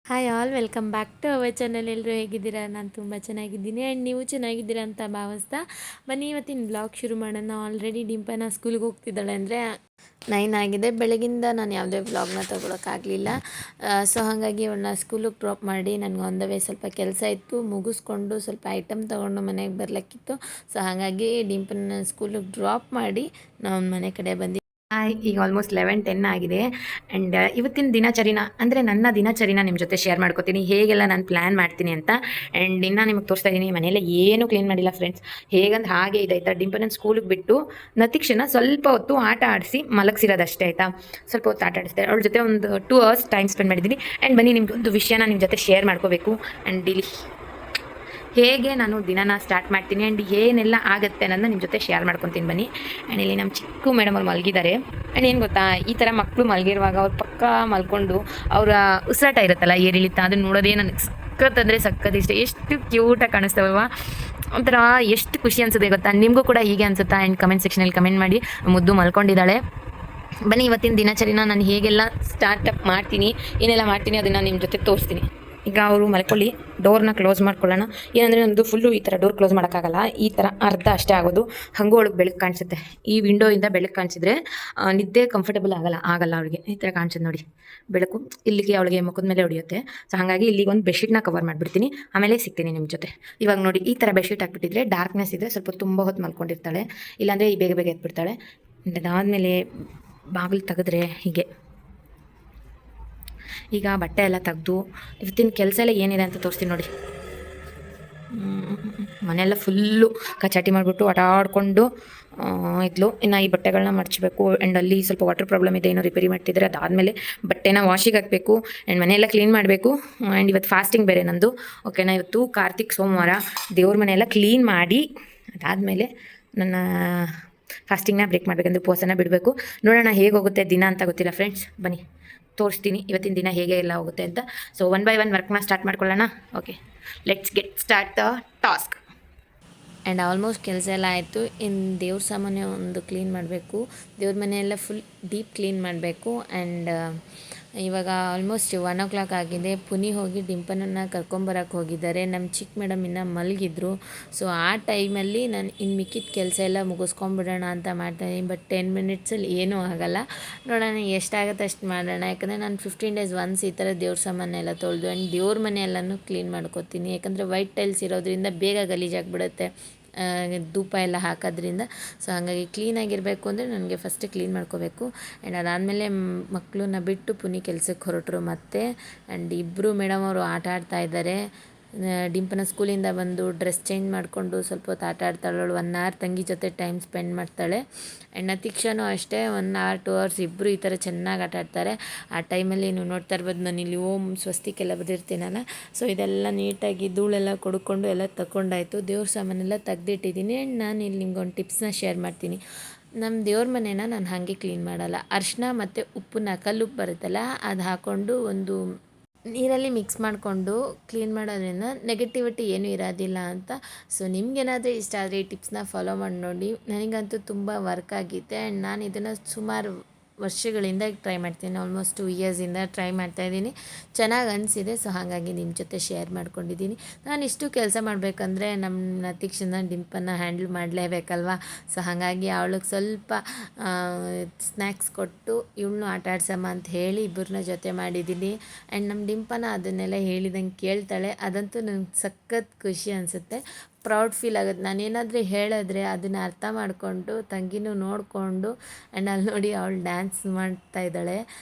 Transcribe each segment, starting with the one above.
Hi all welcome back to our channel. ಎಲ್ಲರೂ ಹೇಗಿದ್ದೀರಾ? ನಾನು ತುಂಬ ಚೆನ್ನಾಗಿದ್ದೀನಿ ಆ್ಯಂಡ್ ನೀವು ಚೆನ್ನಾಗಿದ್ದೀರಾ ಅಂತ ಭಾವಿಸ್ತಾ ಬನ್ನಿ ಇವತ್ತಿನ ಬ್ಲಾಗ್ ಶುರು ಮಾಡೋಣ. ಆಲ್ರೆಡಿ ಡಿಂಪನ ಸ್ಕೂಲ್ಗೆ ಹೋಗ್ತಿದ್ದಾಳೆ, ಅಂದರೆ 9 ಆಗಿದೆ. ಬೆಳಗಿಂದ ನಾನು ಯಾವುದೇ ಬ್ಲಾಗ್ನ ತೊಗೊಳಕ್ಕಾಗಲಿಲ್ಲ. ಸೊ ಹಾಗಾಗಿ ಅವಳನ್ನ ಸ್ಕೂಲಿಗೆ ಡ್ರಾಪ್ ಮಾಡಿ ನನಗೆ ಆನ್ ದ ವೇ ಸ್ವಲ್ಪ ಕೆಲಸ ಇತ್ತು, ಮುಗಿಸ್ಕೊಂಡು ಸ್ವಲ್ಪ ಐಟಮ್ ತೊಗೊಂಡು ಮನೆಗೆ ಬರಲಿಕ್ಕಿತ್ತು. ಸೊ ಹಾಗಾಗಿ ಡಿಂಪನ್ನ ಸ್ಕೂಲಿಗೆ ಡ್ರಾಪ್ ಮಾಡಿ ನಾವು ಮನೆ ಕಡೆ ಬಂದು ಈಗ ಆಲ್ಮೋಸ್ಟ್ 11:10 ಆಗಿದೆ. ಆ್ಯಂಡ್ ಇವತ್ತಿನ ದಿನಚರಿನ ಅಂದರೆ ನನ್ನ ದಿನಚರಿನ ನಿಮ್ಮ ಜೊತೆ ಶೇರ್ ಮಾಡ್ಕೋತೀನಿ, ಹೇಗೆಲ್ಲ ನಾನು ಪ್ಲ್ಯಾನ್ ಮಾಡ್ತೀನಿ ಅಂತ. ಆ್ಯಂಡ್ ಇನ್ನು ನಿಮಗೆ ತೋರಿಸ್ತಾ ಇದ್ದೀನಿ, ಮನೆಯಲ್ಲ ಏನೂ ಕ್ಲೀನ್ ಮಾಡಿಲ್ಲ ಫ್ರೆಂಡ್ಸ್. ಹೇಗಂದ್ರೆ ಹಾಗೆ ಇದೆ ಆಯಿತಾ. ಡಿಂಪನ ಸ್ಕೂಲಿಗೆ ಬಿಟ್ಟು ನತಿಕ್ಷನ ಸ್ವಲ್ಪ ಹೊತ್ತು ಆಟ ಆಡಿಸಿ ಮಲಗಿಸಿರೋದಷ್ಟೇ ಆಯಿತಾ. ಸ್ವಲ್ಪ ಹೊತ್ತು ಆಟ ಆಡಿಸ್ದೆ, ಅವ್ಳ ಜೊತೆ ಒಂದು 2 hours ಟೈಮ್ ಸ್ಪೆಂಡ್ ಮಾಡಿದ್ದೀನಿ. ಆ್ಯಂಡ್ ಬನ್ನಿ ನಿಮ್ಗೆ ಒಂದು ವಿಷಯನ ನಿಮ್ಮ ಜೊತೆ ಶೇರ್ ಮಾಡ್ಕೋಬೇಕು. ಆ್ಯಂಡ್ ಡೈಲಿ ಹೇಗೆ ನಾನು ದಿನನ ಸ್ಟಾರ್ಟ್ ಮಾಡ್ತೀನಿ ಆ್ಯಂಡ್ ಏನೆಲ್ಲ ಆಗುತ್ತೆ ಅನ್ನೋದನ್ನ ನಿಮ್ಮ ಜೊತೆ ಶೇರ್ ಮಾಡ್ಕೊತೀನಿ ಬನ್ನಿ. ಆ್ಯಂಡ್ ಇಲ್ಲಿ ನಮ್ಮ ಚಿಕ್ಕ ಮೇಡಮ್ ಅವ್ರು ಮಲಗಿದ್ದಾರೆ. ಆ್ಯಂಡ್ ಏನು ಗೊತ್ತಾ, ಈ ಥರ ಮಕ್ಕಳು ಮಲಗಿರುವಾಗ ಅವ್ರ ಪಕ್ಕ ಮಲ್ಕೊಂಡು ಅವರ ಉಸಿರಾಟ ಇರುತ್ತಲ್ಲ, ಏರಿಳಿತ, ಅದನ್ನು ನೋಡೋದೇ ನನಗೆ ಸಕ್ಕತ್ತಂದರೆ ಸಕ್ಕತ್ ಇಷ್ಟ. ಎಷ್ಟು ಕ್ಯೂಟಾಗಿ ಕಾಣಿಸ್ತವಲ್ವ, ಒಂಥರ ಎಷ್ಟು ಖುಷಿ ಅನಿಸುತ್ತೆ ಗೊತ್ತಾ. ನಿಮಗೂ ಕೂಡ ಹೀಗೆ ಅನಿಸುತ್ತಾ? ಆ್ಯಂಡ್ ಕಮೆಂಟ್ ಸೆಕ್ಷನಲ್ಲಿ ಕಮೆಂಟ್ ಮಾಡಿ. ಮುದ್ದು ಮಲ್ಕೊಂಡಿದ್ದಾಳೆ. ಬನ್ನಿ ಇವತ್ತಿನ ದಿನಚರಿನ ನಾನು ಹೇಗೆಲ್ಲ ಸ್ಟಾರ್ಟಪ್ ಮಾಡ್ತೀನಿ, ಏನೆಲ್ಲ ಮಾಡ್ತೀನಿ ಅದನ್ನು ನಿಮ್ಮ ಜೊತೆ ತೋರಿಸ್ತೀನಿ. ಈಗ ಅವರು ಮಲ್ಕೊಳ್ಳಿ, ಡೋರ್ನ ಕ್ಲೋಸ್ ಮಾಡ್ಕೊಳ್ಳೋಣ. ಏನಂದರೆ ನಮ್ಮದು ಫುಲ್ಲು ಈ ಥರ ಡೋರ್ ಕ್ಲೋಸ್ ಮಾಡೋಕ್ಕಾಗಲ್ಲ, ಈ ಥರ ಅರ್ಧ ಅಷ್ಟೇ ಆಗೋದು. ಹಾಗೂ ಅವಳಿಗೆ ಬೆಳಕು ಕಾಣಿಸುತ್ತೆ, ಈ ವಿಂಡೋಯಿಂದ ಬೆಳಕು ಕಾಣಿಸಿದ್ರೆ ನಿದ್ದೆ ಕಂಫರ್ಟಬಲ್ ಆಗಲ್ಲ ಅವಳಿಗೆ. ಈ ಥರ ಕಾಣಿಸುತ್ತೆ ನೋಡಿ ಬೆಳಕು, ಇಲ್ಲಿಗೆ ಅವಳಿಗೆ ಮುಖದ ಮೇಲೆ ಹೊಡೆಯುತ್ತೆ. ಸೊ ಹಾಗಾಗಿ ಇಲ್ಲಿಗೆ ಒಂದು ಬೆಡ್ಶೀಟ್ನ ಕವರ್ ಮಾಡಿಬಿಡ್ತೀನಿ, ಆಮೇಲೆ ಸಿಗ್ತೀನಿ ನಿಮ್ಮ ಜೊತೆ. ಇವಾಗ ನೋಡಿ ಈ ಥರ ಬೆಡ್ಶೀಟ್ ಹಾಕ್ಬಿಟ್ಟಿದ್ರೆ ಡಾರ್ಕ್ನೆಸ್ ಇದ್ದರೆ ಸ್ವಲ್ಪ ತುಂಬ ಹೊತ್ತು ಮಲ್ಕೊಂಡಿರ್ತಾಳೆ, ಇಲ್ಲಾಂದರೆ ಈ ಬೇಗ ಬೇಗ ಎದ್ಬಿಡ್ತಾಳೆ. ಅದಾದಮೇಲೆ ಬಾಗಿಲು ತೆಗೆದ್ರೆ ಹೀಗೆ ಈಗ ಬಟ್ಟೆ ಎಲ್ಲ ತೆಗೆದು ಇವತ್ತಿನ ಕೆಲಸ ಎಲ್ಲ ಏನಿದೆ ಅಂತ ತೋರಿಸ್ತೀನಿ ನೋಡಿ. ಮನೆಯೆಲ್ಲ ಫುಲ್ಲು ಕಚಾಟಿ ಮಾಡಿಬಿಟ್ಟು ಆಟ ಆಡಿಕೊಂಡು ಇದ್ಲು. ಇನ್ನು ಈ ಬಟ್ಟೆಗಳನ್ನ ಮಡಚಬೇಕು. ಆ್ಯಂಡ್ ಅಲ್ಲಿ ಸ್ವಲ್ಪ ವಾಟರ್ ಪ್ರಾಬ್ಲಮ್ ಇದೆ, ಏನೋ ರಿಪೇರಿ ಮಾಡ್ತಿದ್ದಾರೆ. ಅದಾದಮೇಲೆ ಬಟ್ಟೆನ ವಾಶಿಗೆ ಹಾಕಬೇಕು ಆ್ಯಂಡ್ ಮನೆಯೆಲ್ಲ ಕ್ಲೀನ್ ಮಾಡಬೇಕು. ಆ್ಯಂಡ್ ಇವತ್ತು ಫಾಸ್ಟಿಂಗ್ ಬೇರೆ ನಂದು, ಓಕೆನಾ. ಇವತ್ತು ಕಾರ್ತಿಕ್ ಸೋಮವಾರ, ದೇವ್ರ ಮನೆಯೆಲ್ಲ ಕ್ಲೀನ್ ಮಾಡಿ ಅದಾದಮೇಲೆ ನನ್ನ ಫಾಸ್ಟಿಂಗ್ನ ಬ್ರೇಕ್ ಮಾಡಬೇಕಂದ್ರೆ ಉಪವಾಸನ ಬಿಡಬೇಕು. ನೋಡೋಣ ಹೇಗೆ ಹೋಗುತ್ತೆ ದಿನ ಅಂತ ಗೊತ್ತಿಲ್ಲ ಫ್ರೆಂಡ್ಸ್. ಬನ್ನಿ ತೋರಿಸ್ತೀನಿ ಇವತ್ತಿನ ದಿನ ಹೇಗೆ ಎಲ್ಲ ಹೋಗುತ್ತೆ ಅಂತ. ಸೊ 1 by 1 ವರ್ಕ್ನ ಸ್ಟಾರ್ಟ್ ಮಾಡ್ಕೊಳ್ಳೋಣ. Okay, let's get start the task. And almost ಕೆಲಸ ಎಲ್ಲ ಆಯಿತು. ಇನ್ನು ದೇವ್ರ ಸಾಮಾನ್ಯ ಒಂದು ಕ್ಲೀನ್ ಮಾಡಬೇಕು, ದೇವ್ರ ಮನೆಯೆಲ್ಲ ಫುಲ್ ಡೀಪ್ ಕ್ಲೀನ್ ಮಾಡಬೇಕು. ಆ್ಯಂಡ್ ಇವಾಗ ಆಲ್ಮೋಸ್ಟ್ 1 o'clock ಆಗಿದೆ. ಪುನಿ ಹೋಗಿ ಡಿಂಪನನ್ನು ಕರ್ಕೊಂಬರಕ್ಕೆ ಹೋಗಿದ್ದಾರೆ. ನಮ್ಮ ಚಿಕ್ಕ ಮೇಡಮ್ ಇನ್ನೂ ಮಲಗಿದ್ರು. ಸೊ ಆ ಟೈಮಲ್ಲಿ ನಾನು ಇನ್ನು ಮಿಕ್ಕಿದ ಕೆಲಸ ಎಲ್ಲ ಮುಗಿಸ್ಕೊಂಬಿಡೋಣ ಅಂತ ಮಾಡ್ತಾಯಿದ್ದೀನಿ. ಬಟ್ 10 minutesಲ್ಲಿ ಏನೂ ಆಗೋಲ್ಲ. ನೋಡೋಣ ಎಷ್ಟಾಗುತ್ತೆ ಅಷ್ಟು ಮಾಡೋಣ. ಯಾಕಂದರೆ ನಾನು 15 days ಒನ್ಸ್ ಈ ಥರ ದೇವ್ರ ಸಾಮಾನೆಲ್ಲ ತೊಳೆದು ಆ್ಯಂಡ್ ದೇವ್ರ ಮನೆಯೆಲ್ಲನೂ ಕ್ಲೀನ್ ಮಾಡ್ಕೋತೀನಿ. ಯಾಕಂದರೆ ವೈಟ್ ಟೈಲ್ಸ್ ಇರೋದ್ರಿಂದ ಬೇಗ ಗಲೀಜಾಗಿಬಿಡುತ್ತೆ ಧೂಪ ಎಲ್ಲ ಹಾಕೋದ್ರಿಂದ. ಸೊ ಹಾಗಾಗಿ ಕ್ಲೀನಾಗಿರಬೇಕು ಅಂದರೆ ನನಗೆ ಫಸ್ಟ್ ಕ್ಲೀನ್ ಮಾಡ್ಕೋಬೇಕು. ಆ್ಯಂಡ್ ಅದಾದಮೇಲೆ ಮಕ್ಕಳನ್ನ ಬಿಟ್ಟು ಪುನಿ ಕೆಲಸಕ್ಕೆ ಹೊರಟರು ಮತ್ತೆ. ಆ್ಯಂಡ್ ಇಬ್ಬರು ಮೇಡಮ್ ಅವರು ಆಟ ಆಡ್ತಾ ಇದ್ದಾರೆ. ಡಿಂಪನ ಸ್ಕೂಲಿಂದ ಬಂದು ಡ್ರೆಸ್ ಚೇಂಜ್ ಮಾಡಿಕೊಂಡು ಸ್ವಲ್ಪ ಹೊತ್ತು ಆಟ ಆಡ್ತಾಳೆ. 1 hour ತಂಗಿ ಜೊತೆ ಟೈಮ್ ಸ್ಪೆಂಡ್ ಮಾಡ್ತಾಳೆ. ಆ್ಯಂಡ್ ನತೀಕ್ಷಾನೂ ಅಷ್ಟೇ 1 hour 2 hours ಇಬ್ಬರು ಈ ಥರ ಚೆನ್ನಾಗಿ ಆಟ ಆಡ್ತಾರೆ. ಆ ಟೈಮಲ್ಲಿ ನೀವು ನೋಡ್ತಾ ಇರ್ಬೋದು, ನಾನು ಇಲ್ಲಿ ಓಂ ಸ್ವಸ್ತಿಕೆಲ್ಲ ಬದಿರ್ತೀನಲ್ಲ. ಸೊ ಇದೆಲ್ಲ ನೀಟಾಗಿ ಧೂಳೆಲ್ಲ ಕೊಡ್ಕೊಂಡು ಎಲ್ಲ ತಗೊಂಡಾಯಿತು. ದೇವ್ರ ಸಾಮಾನೆಲ್ಲ ತೆಗ್ದಿಟ್ಟಿದ್ದೀನಿ. ಆ್ಯಂಡ್ ನಾನು ಇಲ್ಲಿ ನಿಮ್ಗೆ ಒಂದು ಟಿಪ್ಸ್ನ ಶೇರ್ ಮಾಡ್ತೀನಿ. ನಮ್ಮ ದೇವ್ರ ಮನೇನ ನಾನು ಹಾಗೆ ಕ್ಲೀನ್ ಮಾಡಲ್ಲ. ಅರಿಶಿನ ಮತ್ತು ಉಪ್ಪನ್ನ, ಕಲ್ಲುಪ್ಪು ಬರುತ್ತಲ್ಲ, ಅದು ಹಾಕ್ಕೊಂಡು ಒಂದು ನೀರಲ್ಲಿ ಮಿಕ್ಸ್ ಮಾಡಿಕೊಂಡು ಕ್ಲೀನ್ ಮಾಡೋದ್ರಿಂದ ನೆಗೆಟಿವಿಟಿ ಏನೂ ಇರೋದಿಲ್ಲ ಅಂತ. ಸೊ ನಿಮ್ಗೇನಾದರೂ ಇಷ್ಟ ಆದರೆ ಈ ಟಿಪ್ಸ್ನ ಫಾಲೋ ಮಾಡಿ ನೋಡಿ. ನನಗಂತೂ ತುಂಬ ವರ್ಕ್ ಆಗಿತ್ತೆ. ಆ್ಯಂಡ್ ನಾನು ಇದನ್ನು ಸುಮಾರು ವರ್ಷಗಳಿಂದ ಟ್ರೈ ಮಾಡ್ತೀನಿ. ಆಲ್ಮೋಸ್ಟ್ 2 yearsಯಿಂದ ಟ್ರೈ ಮಾಡ್ತಾಯಿದ್ದೀನಿ. ಚೆನ್ನಾಗಿ ಅನಿಸಿದೆ. ಸೊ ಹಾಗಾಗಿ ನಿಮ್ಮ ಜೊತೆ ಶೇರ್ ಮಾಡ್ಕೊಂಡಿದ್ದೀನಿ. ನಾನು ಇಷ್ಟು ಕೆಲಸ ಮಾಡಬೇಕಂದ್ರೆ ನಮ್ಮ ನತೀಕ್ಷನ ಡಿಂಪನ್ನ ಹ್ಯಾಂಡಲ್ ಮಾಡಲೇಬೇಕಲ್ವ. ಸೊ ಹಾಗಾಗಿ ಅವಳಿಗೆ ಸ್ವಲ್ಪ ಸ್ನ್ಯಾಕ್ಸ್ ಕೊಟ್ಟು ಇವಳನ್ನೂ ಆಟ ಆಡ್ಸಮ್ಮ ಅಂತ ಹೇಳಿ ಇಬ್ಬರನ್ನ ಜೊತೆ ಮಾಡಿದ್ದೀನಿ. ಆ್ಯಂಡ್ ನಮ್ಮ ಡಿಂಪನ ಅದನ್ನೆಲ್ಲ ಹೇಳಿದಂಗೆ ಕೇಳ್ತಾಳೆ. ಅದಂತೂ ನನಗೆ ಸಖತ್ ಖುಷಿ ಅನಿಸುತ್ತೆ, ಪ್ರೌಡ್ ಫೀಲ್ ಆಗುತ್ತೆ. ನಾನೇನಾದರೂ ಹೇಳಿದ್ರೆ ಅದನ್ನು ಅರ್ಥ ಮಾಡಿಕೊಂಡು ತಂಗಿನೂ ನೋಡಿಕೊಂಡು. ಆ್ಯಂಡ್ ಅಲ್ಲಿ ನೋಡಿ ಅವಳು ಡ್ಯಾನ್ಸ್ ಮಾಡ್ತಾಯಿದ್ದಾಳೆ.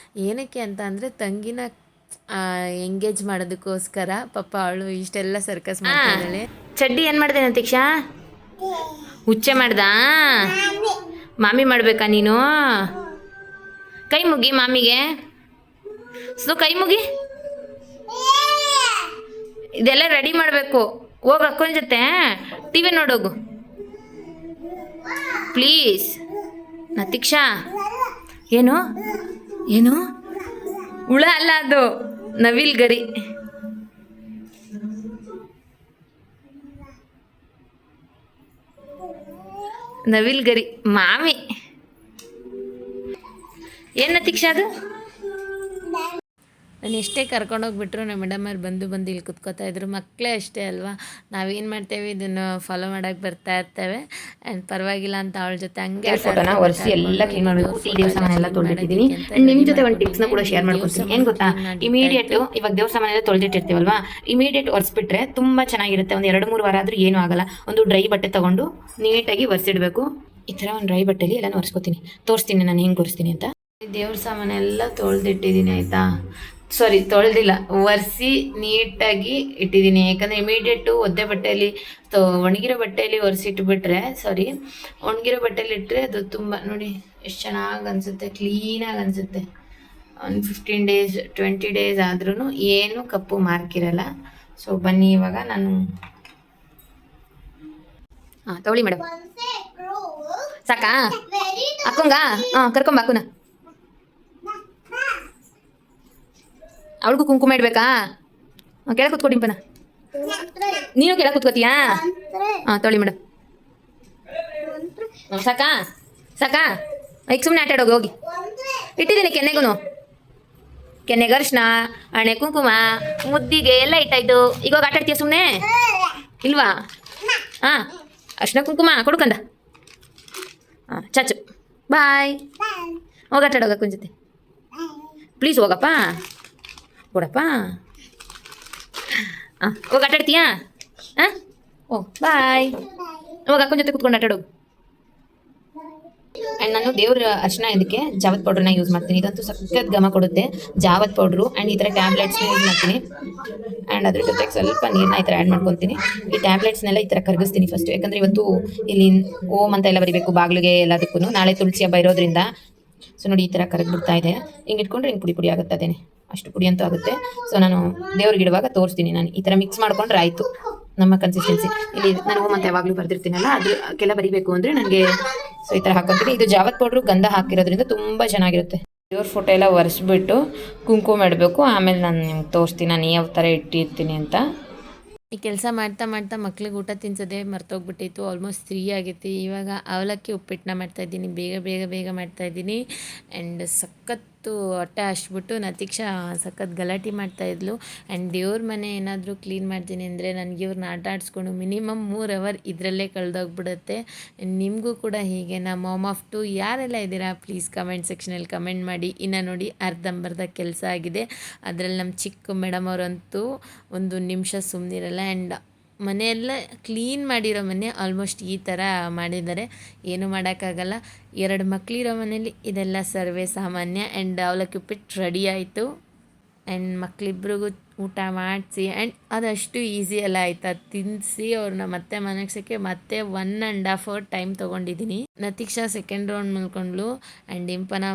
ಏನಕ್ಕೆ ಅಂತ ಅಂದರೆ ತಂಗಿನ ಎಂಗೇಜ್ ಮಾಡೋದಕ್ಕೋಸ್ಕರ. ಪಾಪ ಅವಳು ಇಷ್ಟೆಲ್ಲ ಸರ್ಕಸ್ ಮಾಡ್ತಾಯಿದ್ದಾಳೆ. ಚಡ್ಡಿ ಏನು ಮಾಡಿದೆ ನತೀಕ್ಷಾ? ಹುಚ್ಚೆ ಮಾಡ್ದಾ? ಮಾಮಿ ಮಾಡಬೇಕಾ ನೀನು? ಕೈ ಮುಗಿ ಮಾಮಿಗೆ. ಸೊ ಕೈ ಮುಗಿ. ಇದೆಲ್ಲ ರೆಡಿ ಮಾಡಬೇಕು. ಹೋಗಿ ಅಕ್ಕನ ಜೊತೆ ಟಿವಿ ನೋಡೋಗು ಪ್ಲೀಸ್. ನತೀಕ್ಷಾ, ಏನು ಏನು? ಹುಳ ಅಲ್ಲ ಅದು, ನವಿಲ್ ಗರಿ. ನವಿಲ್ ಗರಿ ಮಾಮಿ. ಏನು ನತೀಕ್ಷಾ ಅದು? ನಾನು ಎಷ್ಟೇ ಕರ್ಕೊಂಡೋಗ್ಬಿಟ್ರು ನಮ್ಮ ಮೇಡಮವ್ರು ಬಂದು ಇಲ್ಲಿ ಕುತ್ಕೋತಾ ಇದ್ರು. ಮಕ್ಕಳೇ ಅಷ್ಟೇ ಅಲ್ವಾ, ನಾವೇನು ಮಾಡ್ತೇವೆ ಇದನ್ನು ಫಾಲೋ ಮಾಡೋಕ್ಕೆ ಬರ್ತಾ ಇರ್ತೇವೆ. ಆ್ಯಂಡ್ ಪರವಾಗಿಲ್ಲ ಅಂತ ಅವಳ ಜೊತೆ ಹಂಗೆ ದೇವ್ರ ಫೋಟೋನ ಒರೆಸಿ ಎಲ್ಲ ಕ್ಲೀನ್ ಮಾಡಬೇಕು. ಈ ದೇವ್ರ ಸಾಮಾನು ಎಲ್ಲ ತೊಳೆದಿದ್ದೀನಿ. ನಿಮ್ಮ ಜೊತೆ ಒಂದು ಟಿಪ್ಸ್ನ ಕೂಡ ಶೇರ್ ಮಾಡ್ಕೊತೀನಿ. ಏನು ಗೊತ್ತಾ, ಇಮಿಡಿಯೇಟ್ ಇವಾಗ ದೇವ್ರ ಸಾಮಾನೆಲ್ಲ ತೊಳೆದಿಟ್ಟಿರ್ತೀವಲ್ವಾ, ಇಮಿಡಿಯೇಟ್ ಒರೆಸ್ಬಿಟ್ರೆ ತುಂಬ ಚೆನ್ನಾಗಿರುತ್ತೆ. ಒಂದು 2-3 ವಾರ ಆದರೂ ಏನೂ ಆಗಲ್ಲ. ಒಂದು ಡ್ರೈ ಬಟ್ಟೆ ತೊಗೊಂಡು ನೀಟಾಗಿ ಒರೆಸಿಡಬೇಕು. ಈ ಥರ ಒಂದು ಡ್ರೈ ಬಟ್ಟೆಲಿ ಎಲ್ಲ ಒರೆಸ್ಕೊತೀನಿ. ತೋರಿಸ್ತೀನಿ ನಾನು ಹೆಂಗೆ ಒರೆಸ್ತೀನಿ ಅಂತ. ದೇವ್ರ ಸಾಮಾನೆಲ್ಲ ತೊಳೆದಿಟ್ಟಿದ್ದೀನಿ ಆಯಿತಾ. ಸಾರಿ, ತೊಳೆದಿಲ್ಲ, ಒರೆಸಿ ನೀಟಾಗಿ ಇಟ್ಟಿದ್ದೀನಿ. ಯಾಕಂದರೆ ಇಮಿಡಿಯೇಟು ಒದ್ದೆ ಬಟ್ಟೆಯಲ್ಲಿ ಒಣಗಿರೋ ಬಟ್ಟೆಯಲ್ಲಿ ಒರೆಸಿಟ್ಬಿಟ್ರೆ, ಒಣಗಿರೋ ಬಟ್ಟೆಯಲ್ಲಿ ಇಟ್ಟರೆ ಅದು ತುಂಬ ನೋಡಿ ಎಷ್ಟು ಚೆನ್ನಾಗಿ ಅನಿಸುತ್ತೆ, ಕ್ಲೀನಾಗಿ ಅನಿಸುತ್ತೆ. ಒಂದು 15 ಡೇಸ್ 20 ಡೇಸ್ ಆದ್ರೂ ಏನು ಕಪ್ಪು ಮಾರ್ಕಿರಲ್ಲ. ಸೊ ಬನ್ನಿ ಇವಾಗ ನಾನು ತಗೊಳ್ಳಿ ಮೇಡಮ್. ಸಾಕಾ ಅಕ್ಕಂಗ? ಕರ್ಕೊಂಬ ಅಕ್ಕನ. ಅವಳಿಗೂ ಕುಂಕುಮ ಇಡ್ಬೇಕಾ? ಕೆಳಗೆ ಕೂತ್ಕೊಡಿಂಪನ. ನೀನು ಕೆಳಗೆ ಕೂತ್ಕೋತೀಯಾ? ತೊಳಿ ಮೇಡಮ್. ಸಾಕಾ ಸಾಕಾ? ಈಗ ಸುಮ್ಮನೆ ಆಟಾಡೋಗಿ ಹೋಗಿ. ಇಟ್ಟಿದ್ದೀನಿ ಕೆನ್ನೆಗೂ. ಕೆನ್ನೆಗೆ ಅರ್ಶಿನ, ಹಣೆ ಕುಂಕುಮ, ಮುದ್ದಿಗೆ ಎಲ್ಲ ಇಟ್ಟಾಯ್ತು. ಈಗ ಹೋಗಿ ಆಟಾಡ್ತೀಯ ಸುಮ್ಮನೆ ಇಲ್ವಾ? ಅರ್ಶಿನ ಕುಂಕುಮ ಕೊಡ್ಕಂದ. ಚಾಚು ಬಾಯ್. ಹೋಗಿ ಆಟಾಡೋಗ ಕುಂಜ ಜೊತೆ ಪ್ಲೀಸ್. ಹೋಗಪ್ಪ ಕೊಡಪ್ಪ. ಹೋಗಿ ಆಟಾಡ್ತೀಯಾ? ಬಾಯ್. ಹೋಗಿ ಅಕ್ಕನ ಜೊತೆ ಕುತ್ಕೊಂಡು ಆಟಾಡೋಗು. ಆ್ಯಂಡ್ ನಾನು ದೇವ್ರ ಅರ್ಶಿನ ಇದಕ್ಕೆ ಜಾವತ್ ಪೌಡ್ರನ್ನ ಯೂಸ್ ಮಾಡ್ತೀನಿ. ಇದಂತೂ ಸಖತ್ ಘಮ ಕೊಡುತ್ತೆ, ಜಾವತ್ ಪೌಡ್ರು. ಆ್ಯಂಡ್ ಈ ಥರ ಟ್ಯಾಬ್ಲೆಟ್ಸ್ನ ಯೂಸ್ ಮಾಡ್ತೀನಿ. ಆ್ಯಂಡ್ ಅದ್ರ ಜೊತೆಗೆ ಸ್ವಲ್ಪ ನೀರನ್ನ ಈ ಥರ ಆ್ಯಡ್ ಮಾಡ್ಕೊತೀನಿ. ಈ ಟ್ಯಾಬ್ಲೆಟ್ಸ್ನೆಲ್ಲ ಈ ಥರ ಕರಗಿಸ್ತೀನಿ ಫಸ್ಟ್. ಯಾಕಂದರೆ ಇವತ್ತು ಇಲ್ಲಿ ಓಮ್ ಅಂತ ಎಲ್ಲ ಬರೀಬೇಕು ಬಾಗಿಲಿಗೆ ಎಲ್ಲದಕ್ಕೂ. ನಾಳೆ ತುಳಸಿ ಹಬ್ಬ ಇರೋದ್ರಿಂದ. ಸೊ ನೋಡಿ ಈ ಥರ ಕರಗ್ಬಿಡ್ತಾ ಇದೆ. ಹಿಂಗೆ ಇಟ್ಕೊಂಡ್ರೆ ಹಿಂಗೆ ಪುಡಿ ಆಗುತ್ತೆ, ಅದೇನೆ ಅಷ್ಟು ಪುಡಿ ಅಂತೂ ಆಗುತ್ತೆ. ಸೊ ನಾನು ದೇವ್ರಿಗೆ ಇಡುವಾಗ ತೋರಿಸ್ತೀನಿ. ನಾನು ಈ ಥರ ಮಿಕ್ಸ್ ಮಾಡ್ಕೊಂಡ್ರೆ ಆಯಿತು ನಮ್ಮ ಕನ್ಸಿಸ್ಟೆನ್ಸಿ. ಇಲ್ಲಿ ನಾನು ಓಮ್ ಅಂತ ಯಾವಾಗಲೂ ಬರ್ದಿರ್ತೀನಲ್ಲ, ಅದಕ್ಕೆಲ್ಲ ಬರೀಬೇಕು ಅಂದರೆ ನನಗೆ ಸೊ ಈ ಥರ ಹಾಕ್ಕೊತೀನಿ. ಇದು ಜಾವತ್ ಪೌಡ್ರು ಗಂಧ ಹಾಕಿರೋದ್ರಿಂದ ತುಂಬ ಚೆನ್ನಾಗಿರುತ್ತೆ. ದೇವ್ರ ಫೋಟೋ ಎಲ್ಲ ಒರೆಸ್ಬಿಟ್ಟು ಕುಂಕುಮ ಇಡಬೇಕು. ಆಮೇಲೆ ನಾನು ನಿಮ್ಗೆ ತೋರಿಸ್ತೀನಿ ನಾನು ಯಾವ ಥರ ಇಟ್ಟಿರ್ತೀನಿ ಅಂತ. ಈ ಕೆಲಸ ಮಾಡ್ತಾ ಮಕ್ಳಿಗೆ ಊಟ ತಿನ್ಸೋದೇ ಮರ್ತೋಗ್ಬಿಟ್ಟಿತ್ತು. ಆಲ್ಮೋಸ್ಟ್ 3 ಆಗೈತಿ. ಇವಾಗ ಅವಲಕ್ಕಿ ಉಪ್ಪಿಟ್ಟನ್ನ ಮಾಡ್ತಾಯಿದ್ದೀನಿ. ಬೇಗ ಮಾಡ್ತಾಯಿದ್ದೀನಿ. ಆ್ಯಂಡ್ ಸಖತ್ತು ಹೊಟ್ಟೆ ಹಸ್ಬಿಟ್ಟು ನತೀಕ್ಷಾ ಸಖತ್ ಗಲಾಟೆ ಮಾಡ್ತಾಯಿದ್ಲು. ಆ್ಯಂಡ್ ದೇವ್ರ ಮನೆ ಏನಾದರೂ ಕ್ಲೀನ್ ಮಾಡ್ತೀನಿ ಅಂದರೆ ನನಗೆ ಇವ್ರನ್ನ ಆಟ ಆಡಿಸ್ಕೊಂಡು ಮಿನಿಮಮ್ 3 ಅವರ್ ಇದರಲ್ಲೇ ಕಳೆದೋಗ್ಬಿಡುತ್ತೆ. ನಿಮಗೂ ಕೂಡ ಹೀಗೆ ನಾ ಮಾಮ್ ಆಫ್ 2 ಯಾರೆಲ್ಲ ಇದ್ದೀರಾ ಪ್ಲೀಸ್ ಕಮೆಂಟ್ ಸೆಕ್ಷನಲ್ಲಿ ಕಮೆಂಟ್ ಮಾಡಿ. ಇನ್ನು ನೋಡಿ ಅರ್ಧಂಬರ್ಧ ಕೆಲಸ ಆಗಿದೆ. ಅದರಲ್ಲಿ ನಮ್ಮ ಚಿಕ್ಕ ಮೇಡಮ್ ಅವರಂತೂ 1 ನಿಮಿಷ ಸುಮ್ಮನಿರಲ್ಲ. ಆ್ಯಂಡ್ ಮನೆಯೆಲ್ಲ ಕ್ಲೀನ್ ಮಾಡಿರೋ ಮನೆ ಆಲ್ಮೋಸ್ಟ್ ಈ ಥರ ಮಾಡಿದ್ದಾರೆ. ಏನೂ ಮಾಡೋಕ್ಕಾಗಲ್ಲ. 2 ಮಕ್ಕಳಿರೋ ಮನೇಲಿ ಇದೆಲ್ಲ ಸರ್ವೇ ಸಾಮಾನ್ಯ. ಆ್ಯಂಡ್ ಅವಲಕ್ಕಿ ಉಪ್ಪಿಟ್ಟು ರೆಡಿ ಆಯಿತು. ಆ್ಯಂಡ್ ಮಕ್ಕಳಿಬ್ರಿಗೂ ಊಟ ಮಾಡಿಸಿ, ಆ್ಯಂಡ್ ಅದಷ್ಟು ಈಸಿ ಎಲ್ಲ ಆಯಿತಾ, ತಿನ್ನಿಸಿ ಅವ್ರನ್ನ ಮತ್ತೆ ಮನಗ್ಸೋಕ್ಕೆ ಮತ್ತೆ 1.5 ಅವರ್ ಟೈಮ್ ತೊಗೊಂಡಿದ್ದೀನಿ. ನತೀಕ್ಷಾ ಸೆಕೆಂಡ್ ರೌಂಡ್ ಮಲ್ಕೊಂಡ್ಳು. ಆ್ಯಂಡ್ ಡಿಂಪನ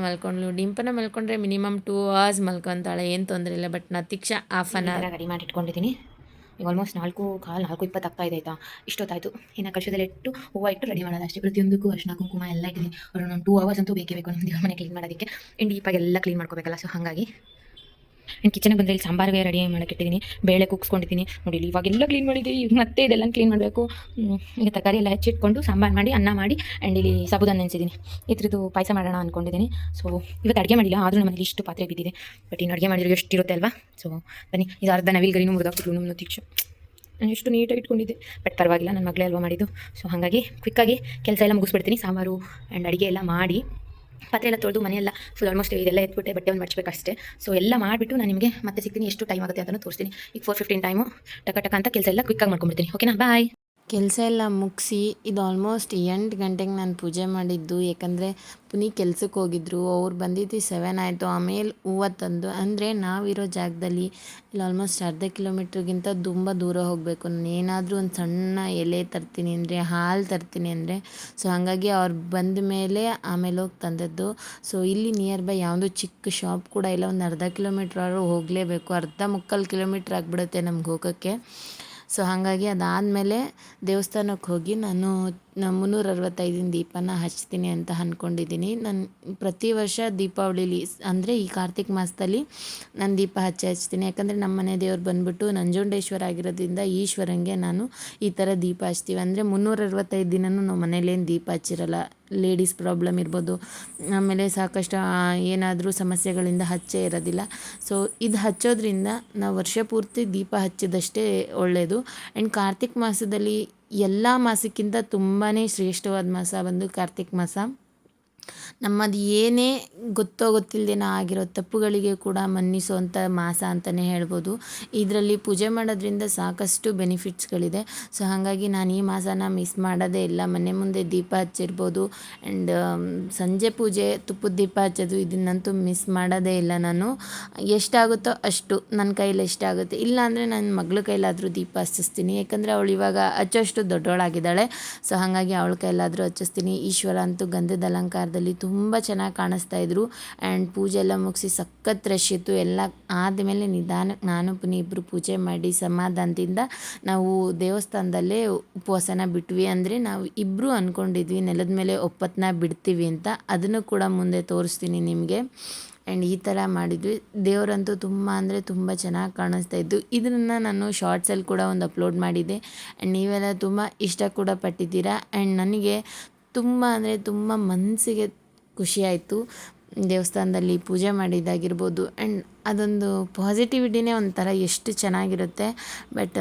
ಮಲ್ಕೊಂಡ್ರೆ ಮಿನಿಮಮ್ 2 ಅವರ್ಸ್ ಮಲ್ಕೊತಾಳೆ, ಏನು ತೊಂದರೆ ಇಲ್ಲ. But Natiksha half an hour ready ಮಾಡಿಟ್ಕೊಂಡಿದ್ದೀನಿ. ಈಗ ಆಲ್ಮೋಸ್ಟ್ 4:20 ಆಗ್ತಾ ಇದೆ ಆಯಿತಾ. ಇಷ್ಟೊತ್ತಾಯಿತು. ಇನ್ನು ಕಳಶದಲ್ಲಿ ಇಟ್ಟು ಹೂವು ಇಟ್ಟು ರೆಡಿ ಮಾಡೋದು ಅಷ್ಟೇ. ಪ್ರತಿಯೊಂದಕ್ಕೂ ಅರ್ಶಿನ ಕುಂಕುಮ ಎಲ್ಲ ಇಟ್ಟಿದ್ದೀನಿ. ಅವ್ರು ನಾನು 2 ಅವರ್ಸ್ ಅಂತೂ ಬೇಕೇ ಬೇಕು ನಮ್ಮ ದೇವ್ರ ಮನೆ ಕ್ಲೀನ್ ಮಾಡೋದಕ್ಕೆ. ಆ್ಯಂಡ್ ಡೀಪಾಗೆಲ್ಲ ಕ್ಲೀನ್ ಮಾಡ್ಕೋಬೇಕಲ್ಲ. ಸೊ ಹಾಗಾಗಿ ಆ್ಯಂಡ್ ಕಿಚನ್ಗೆ ಬಂದರೆ ಇಲ್ಲಿ ಸಾಂಬಾರಿಗೆ ರೆಡಿ ಮಾಡೋಕ್ಕೆ ಇಟ್ಟಿದ್ದೀನಿ. ಬೇಳೆ ಕುಗ್ಸ್ಕೊಂಡಿದ್ದೀನಿ ನೋಡಿ. ಇವಾಗೆಲ್ಲ ಕ್ಲೀನ್ ಮಾಡಿದ್ದೀವಿ. ಈಗ ಮತ್ತೆ ಇದೆಲ್ಲ ಕ್ಲೀನ್ ಮಾಡಬೇಕು. ಈಗ ತರಕಾರಿ ಎಲ್ಲ ಹೆಚ್ಚಿಟ್ಕೊಂಡು ಸಾಂಬಾರು ಮಾಡಿ ಅನ್ನ ಮಾಡಿ ಆ್ಯಂಡ್ ಇಲ್ಲಿ ಸಾಬುದಾನ ನೆನೆಸಿದ್ದೀನಿ. ಇದ್ರದ್ದು ಪಾಯಸ ಮಾಡೋಣ ಅಂದ್ಕೊಂಡಿದ್ದೀನಿ. ಸೊ ಇವತ್ತು ಅಡುಗೆ ಮಾಡಿಲ್ಲ, ಆದರೂ ನಮ್ಮ ಮನೇಲಿ ಇಷ್ಟು ಪಾತ್ರೆ ಬಿದ್ದಿದೆ. ಬಟ್ ಇನ್ನು ಅಡುಗೆ ಮಾಡಿದ್ರೆ ಎಷ್ಟಿರುತ್ತೆ ಅಲ್ವಾ. ಸೊ ಬನ್ನಿ, ಇದು ಅರ್ಧ ನವಿಲು ಗರಿನೂ ಮುರಿದಾಕ್ಬಿಟ್ಲು ನಮ್ಮ ನತೀಕ್ಷು. ನಾನು ಎಷ್ಟು ನೀಟಾಗಿ ಇಟ್ಕೊಂಡಿದ್ದೆ. ಬಟ್ ಪರವಾಗಿಲ್ಲ, ನನ್ನ ಮಗಳೇ ಅಲ್ವಾ ಮಾಡಿದ್ದು. ಸೊ ಹಾಗಾಗಿ ಕ್ವಿಕ್ಕಾಗಿ ಕೆಲಸ ಎಲ್ಲ ಮುಗಿಸ್ಬಿಡ್ತೀನಿ. ಸಾಂಬಾರು ಆ್ಯಂಡ್ ಅಡುಗೆ ಎಲ್ಲ ಮಾಡಿ ಪಾತ್ರೆ ಎಲ್ಲ ತೊಳೆದು ಮನೆಯೆಲ್ಲ ಫುಲ್ ಆಲ್ಮೋಸ್ಟ್ ಇದೆಲ್ಲ ಎತ್ಬಿಟ್ಟೆ, ಬಟ್ಟೆ ಒಂದು ಮಡ್ಚಬೇಕು ಅಷ್ಟೇ. ಸೊ ಎಲ್ಲ ಮಾಡಿಬಿಟ್ಟು ನಾನು ನಿಮಗೆ ಮತ್ತೆ ಸಿಗ್ತೀನಿ. ಎಷ್ಟು ಟೈಮ್ ಆಗುತ್ತೆ ಅಂತಲೂ ತೋರಿಸ್ತೀನಿ. ಈಗ 4:15 ಟೈಮು ಟಕ ಅಂತ ಕೆಲಸ ಎಲ್ಲ ಕ್ವಿಕ್ಕಾಗಿ ಮಾಡ್ಕೊಂಡ್ಬಿಡ್ತೀನಿ. ಓಕೆನಾ, ಬಾಯ್. ಕೆಲಸ ಎಲ್ಲ ಮುಗಿಸಿ ಇದು ಆಲ್ಮೋಸ್ಟ್ 8 ಗಂಟೆಗೆ ನಾನು ಪೂಜೆ ಮಾಡಿದ್ದು. ಯಾಕಂದರೆ ಪುನಿ ಕೆಲ್ಸಕ್ಕೆ ಹೋಗಿದ್ರು. ಅವ್ರು ಬಂದಿದ್ದು 7 ಆಯಿತು. ಆಮೇಲೆ ಹೂವು ತಂದು, ಅಂದರೆ ನಾವಿರೋ ಜಾಗದಲ್ಲಿ ಇಲ್ಲಿ ಆಲ್ಮೋಸ್ಟ್ ಅರ್ಧ ಕಿಲೋಮೀಟ್ರಿಗಿಂತ ತುಂಬ ದೂರ ಹೋಗಬೇಕು. ನಾನು ಏನಾದರೂ ಒಂದು ಸಣ್ಣ ಎಲೆ ತರ್ತೀನಿ ಅಂದರೆ, ಹಾಲು ತರ್ತೀನಿ ಅಂದರೆ, ಸೊ ಹಾಗಾಗಿ ಅವ್ರು ಬಂದ ಮೇಲೆ ಆಮೇಲೆ ಹೋಗಿ ತಂದದ್ದು. ಸೊ ಇಲ್ಲಿ ನಿಯರ್ ಬೈ ಯಾವುದೂ ಚಿಕ್ಕ ಶಾಪ್ ಕೂಡ ಇಲ್ಲ. ಒಂದು ಅರ್ಧ ಕಿಲೋಮೀಟ್ರ್ ಆದರೂ ಹೋಗಲೇಬೇಕು. ಮುಕ್ಕಾಲು ಕಿಲೋಮೀಟ್ರ್ ಆಗಿಬಿಡುತ್ತೆ ನಮ್ಗೆ ಹೋಗೋಕ್ಕೆ. ಸೊ ಹಾಗಾಗಿ ಅದಾದಮೇಲೆ ದೇವಸ್ಥಾನಕ್ಕೆ ಹೋಗಿ ನಾನು ನಾನು 365 ದೀಪನ ಹಚ್ತೀನಿ ಅಂತ ಅಂದ್ಕೊಂಡಿದ್ದೀನಿ. ನಾನು ಪ್ರತಿ ವರ್ಷ ದೀಪಾವಳಿಲಿ ಅಂದರೆ ಈ ಕಾರ್ತಿಕ ಮಾಸದಲ್ಲಿ ನಾನು ದೀಪ ಹಚ್ತೀನಿ. ಯಾಕಂದರೆ ನಮ್ಮ ಮನೆ ದೇವ್ರು ಬಂದುಬಿಟ್ಟು ನಂಜುಂಡೇಶ್ವರ ಆಗಿರೋದ್ರಿಂದ ಈಶ್ವರಂಗೆ ನಾನು ಈ ಥರ ದೀಪ ಹಚ್ತೀವಿ. ಅಂದರೆ 365 ದಿನವೂ ನಾವು ಮನೇಲೇನು ದೀಪ ಹಚ್ಚಿರಲ್ಲ. ಲೇಡೀಸ್ ಪ್ರಾಬ್ಲಮ್ ಇರ್ಬೋದು, ಆಮೇಲೆ ಸಾಕಷ್ಟು ಏನಾದರೂ ಸಮಸ್ಯೆಗಳಿಂದ ಹಚ್ಚೇ ಇರೋದಿಲ್ಲ. ಸೊ ಇದು ಹಚ್ಚೋದ್ರಿಂದ ನಾವು ವರ್ಷ ಪೂರ್ತಿ ದೀಪ ಹಚ್ಚಿದಷ್ಟೇ ಒಳ್ಳೆಯದು. ಆ್ಯಂಡ್ ಕಾರ್ತಿಕ ಮಾಸದಲ್ಲಿ ಎಲ್ಲ ಮಾಸಕ್ಕಿಂತ ತುಂಬಾ ಶ್ರೇಷ್ಠವಾದ ಮಾಸ ಬಂದು ಕಾರ್ತಿಕ ಮಾಸ. ನಮ್ಮದು ಏನೇ ಗೊತ್ತೋ ಗೊತ್ತಿಲ್ಲದೇನೋ ಆಗಿರೋ ತಪ್ಪುಗಳಿಗೆ ಕೂಡ ಮನ್ನಿಸುವಂಥ ಮಾಸ ಅಂತಲೇ ಹೇಳ್ಬೋದು. ಇದರಲ್ಲಿ ಪೂಜೆ ಮಾಡೋದ್ರಿಂದ ಸಾಕಷ್ಟು ಬೆನಿಫಿಟ್ಸ್ಗಳಿದೆ. ಸೊ ಹಾಗಾಗಿ ನಾನು ಈ ಮಾಸನ ಮಿಸ್ ಮಾಡೋದೇ ಇಲ್ಲ. ಮನೆ ಮುಂದೆ ದೀಪ ಹಚ್ಚಿರ್ಬೋದು, ಆ್ಯಂಡ್ ಸಂಜೆ ಪೂಜೆ ತುಪ್ಪದ ದೀಪ ಹಚ್ಚೋದು ಇದನ್ನಂತೂ ಮಿಸ್ ಮಾಡೋದೇ ಇಲ್ಲ. ನಾನು ಎಷ್ಟಾಗುತ್ತೋ ಅಷ್ಟು ನನ್ನ ಕೈಲಿ ಎಷ್ಟಾಗುತ್ತೆ, ಇಲ್ಲಾಂದರೆ ನನ್ನ ಮಗಳ ಕೈಲಾದರೂ ದೀಪ ಹಚ್ಚಿಸ್ತೀನಿ. ಯಾಕಂದರೆ ಅವಳು ಇವಾಗ ಹಚ್ಚೋಷ್ಟು ದೊಡ್ಡವಳಾಗಿದ್ದಾಳೆ. ಸೊ ಹಾಗಾಗಿ ಅವಳ ಕೈಲಾದರೂ ಹಚ್ಚಿಸ್ತೀನಿ. ಈಶ್ವರ ಅಂತೂ ಗಂಧದ ಅಲಂಕಾರದಲ್ಲಿ ತುಂಬ ಚೆನ್ನಾಗಿ ಕಾಣಿಸ್ತಾ ಇದ್ರು. ಆ್ಯಂಡ್ ಪೂಜೆ ಎಲ್ಲ ಮುಗಿಸಿ ಸಖತ್ ರಶ್ ಇತ್ತು. ಎಲ್ಲ ಆದಮೇಲೆ ನಿಧಾನಕ್ಕೆ ನಾನು ಪುನಃ ಇಬ್ಬರು ಪೂಜೆ ಮಾಡಿ ಸಮಾಧಾನದಿಂದ ನಾವು ದೇವಸ್ಥಾನದಲ್ಲೇ ಉಪವಾಸನ ಬಿಟ್ವಿ. ಅಂದರೆ ನಾವು ಇಬ್ಬರು ಅಂದ್ಕೊಂಡಿದ್ವಿ ನೆಲದ ಮೇಲೆ ಒಪ್ಪತ್ತನ್ನ ಬಿಡ್ತೀವಿ ಅಂತ. ಅದನ್ನು ಕೂಡ ಮುಂದೆ ತೋರಿಸ್ತೀನಿ ನಿಮಗೆ. ಆ್ಯಂಡ್ ಈ ಥರ ಮಾಡಿದ್ವಿ. ದೇವರಂತೂ ತುಂಬ ಅಂದರೆ ತುಂಬ ಚೆನ್ನಾಗಿ ಕಾಣಿಸ್ತಾ ಇದ್ದು. ಇದನ್ನು ನಾನು ಶಾರ್ಟ್ಸಲ್ಲಿ ಕೂಡ ಒಂದು ಅಪ್ಲೋಡ್ ಮಾಡಿದ್ದೆ. ಆ್ಯಂಡ್ ನೀವೆಲ್ಲ ತುಂಬ ಇಷ್ಟ ಕೂಡ ಪಟ್ಟಿದ್ದೀರಾ. ಆ್ಯಂಡ್ ನನಗೆ ತುಂಬ ಅಂದರೆ ತುಂಬ ಮನಸ್ಸಿಗೆ ಖುಷಿಯಾಯಿತು ದೇವಸ್ಥಾನದಲ್ಲಿ ಪೂಜೆ ಮಾಡಿದ್ದಾಗಿರ್ಬೋದು. ಆ್ಯಂಡ್ ಅದೊಂದು ಪಾಸಿಟಿವಿಟಿನೇ ಒಂಥರ ಎಷ್ಟು ಚೆನ್ನಾಗಿರುತ್ತೆ. ಬಟ್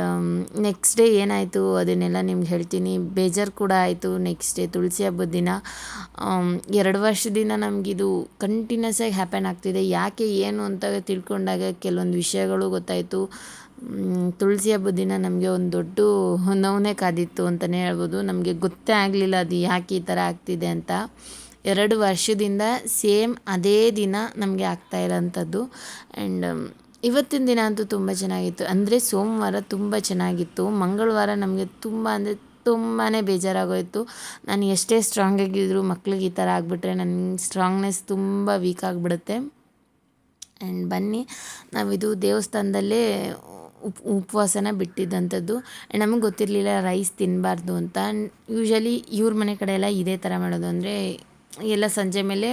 ನೆಕ್ಸ್ಟ್ ಡೇ ಏನಾಯಿತು ಅದನ್ನೆಲ್ಲ ನಿಮ್ಗೆ ಹೇಳ್ತೀನಿ. ಬೇಜಾರು ಕೂಡ ಆಯಿತು. ನೆಕ್ಸ್ಟ್ ಡೇ ತುಳಸಿ ಹಬ್ಬದ ದಿನ 2 ವರ್ಷದಿಂದ ನಮಗಿದು ಕಂಟಿನ್ಯೂಸ್ ಆಗಿ ಹ್ಯಾಪನ್ ಆಗ್ತಿದೆ. ಯಾಕೆ ಏನು ಅಂತ ತಿಳ್ಕೊಂಡಾಗ ಕೆಲವೊಂದು ವಿಷಯಗಳು ಗೊತ್ತಾಯಿತು. ತುಳಸಿ ಹಬ್ಬದ ದಿನ ನಮಗೆ ಒಂದು ದೊಡ್ಡ ನೋವೇ ಕಾದಿತ್ತು ಅಂತಲೇ ಹೇಳ್ಬೋದು. ನಮಗೆ ಗೊತ್ತೇ ಆಗಲಿಲ್ಲ ಅದು ಯಾಕೆ ಈ ಥರ ಆಗ್ತಿದೆ ಅಂತ. 2 ವರ್ಷದಿಂದ ಸೇಮ್ ಅದೇ ದಿನ ನಮಗೆ ಆಗ್ತಾ ಇರೋಂಥದ್ದು. ಆ್ಯಂಡ್ ಇವತ್ತಿನ ದಿನ ಅಂತೂ ತುಂಬ ಚೆನ್ನಾಗಿತ್ತು. ಅಂದರೆ ಸೋಮವಾರ ತುಂಬ ಚೆನ್ನಾಗಿತ್ತು. ಮಂಗಳವಾರ ನಮಗೆ ತುಂಬ ಅಂದರೆ ತುಂಬಾ ಬೇಜಾರಾಗೋಯಿತು. ನಾನು ಎಷ್ಟೇ ಸ್ಟ್ರಾಂಗ್ ಆಗಿದ್ದರೂ ಮಕ್ಳಿಗೆ ಈ ಥರ ಆಗಿಬಿಟ್ರೆ ನನ್ನ ಸ್ಟ್ರಾಂಗ್ನೆಸ್ ತುಂಬ ವೀಕ್ ಆಗಿಬಿಡುತ್ತೆ. ಆ್ಯಂಡ್ ಬನ್ನಿ ನಾವಿದು ದೇವಸ್ಥಾನದಲ್ಲೇ ಉಪವಾಸನ ಬಿಟ್ಟಿದ್ದಂಥದ್ದು. ಆ್ಯಂಡ್ ನಮಗೆ ಗೊತ್ತಿರಲಿಲ್ಲ ರೈಸ್ ತಿನ್ನಬಾರ್ದು ಅಂತ. ಯೂಶ್ವಲಿ ಇವ್ರ ಮನೆ ಕಡೆ ಎಲ್ಲ ಇದೇ ಥರ ಮಾಡೋದು. ಅಂದರೆ ಎಲ್ಲ ಸಂಜೆ ಮೇಲೆ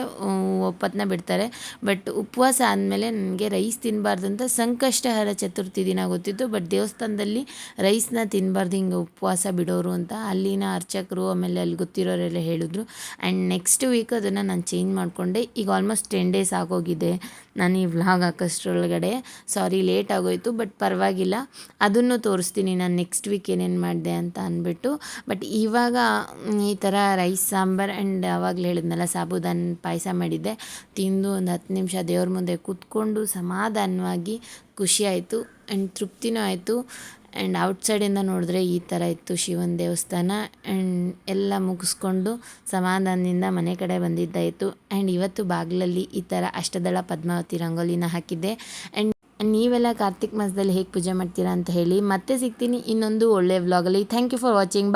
ಒಪ್ಪತ್ತನ್ನ ಬಿಡ್ತಾರೆ. ಬಟ್ ಉಪವಾಸ ಆದಮೇಲೆ ನನಗೆ ರೈಸ್ ತಿನ್ನಬಾರ್ದು ಅಂತ ಸಂಕಷ್ಟಹರ ಚತುರ್ಥಿ ದಿನ ಗೊತ್ತಿತ್ತು. ಬಟ್ ದೇವಸ್ಥಾನದಲ್ಲಿ ರೈಸ್ನ ತಿನ್ನಬಾರ್ದು, ಹಿಂಗೆ ಉಪವಾಸ ಬಿಡೋರು ಅಂತ ಅಲ್ಲಿನ ಅರ್ಚಕರು ಆಮೇಲೆ ಅಲ್ಲಿ ಗೊತ್ತಿರೋರೆಲ್ಲ ಹೇಳಿದ್ರು. ಆ್ಯಂಡ್ ನೆಕ್ಸ್ಟ್ ವೀಕ್ ಅದನ್ನು ನಾನು ಚೇಂಜ್ ಮಾಡಿಕೊಂಡೆ. ಈಗ ಆಲ್ಮೋಸ್ಟ್ 10 ಡೇಸ್ ಆಗೋಗಿದೆ ನಾನು ಈ ವ್ಲಾಗ್ ಹಾಕೋಷ್ಟ್ರೊಳಗಡೆ. ಸಾರಿ ಲೇಟ್ ಆಗೋಯಿತು, ಬಟ್ ಪರವಾಗಿಲ್ಲ. ಅದನ್ನು ತೋರಿಸ್ತೀನಿ ನಾನು ನೆಕ್ಸ್ಟ್ ವೀಕ್ ಏನೇನು ಮಾಡಿದೆ ಅಂತ ಅಂದ್ಬಿಟ್ಟು. ಬಟ್ ಇವಾಗ ಈ ಥರ ರೈಸ್ ಸಾಂಬಾರು ಆ್ಯಂಡ್ ಆವಾಗಲೇ ಹೇಳಿದ್ನಲ್ಲ ಸಾಬುದಾನ ಪಾಯಸ ಮಾಡಿದ್ದೆ. ತಿಂದು ಒಂದು 10 ನಿಮಿಷ ದೇವ್ರ ಮುಂದೆ ಕೂತ್ಕೊಂಡು ಸಮಾಧಾನವಾಗಿ ಖುಷಿ ಆಯಿತು ಆ್ಯಂಡ್ ತೃಪ್ತಿನೂ ಆಯಿತು. ಆ್ಯಂಡ್ ಔಟ್ಸೈಡಿಂದ ನೋಡಿದ್ರೆ ಈ ಥರ ಇತ್ತು ಶಿವನ ದೇವಸ್ಥಾನ. ಆ್ಯಂಡ್ ಎಲ್ಲ ಮುಗಿಸ್ಕೊಂಡು ಸಮಾಧಾನದಿಂದ ಮನೆ ಕಡೆ ಬಂದಿದ್ದಾಯಿತು. ಆ್ಯಂಡ್ ಇವತ್ತು ಬಾಗಿಲಲ್ಲಿ ಈ ಥರ ಅಷ್ಟದಳ ಪದ್ಮಾವತಿ ರಂಗೋಲಿನ ಹಾಕಿದ್ದೆ. ಆ್ಯಂಡ್ ನೀವೆಲ್ಲ ಕಾರ್ತಿಕ್ ಮಾಸದಲ್ಲಿ ಹೇಗೆ ಪೂಜೆ ಮಾಡ್ತೀರಾ ಅಂತ ಹೇಳಿ. ಮತ್ತೆ ಸಿಗ್ತೀನಿ ಇನ್ನೊಂದು ಒಳ್ಳೆಯ ವ್ಲಾಗಲ್ಲಿ. Thank you for watching. Bye.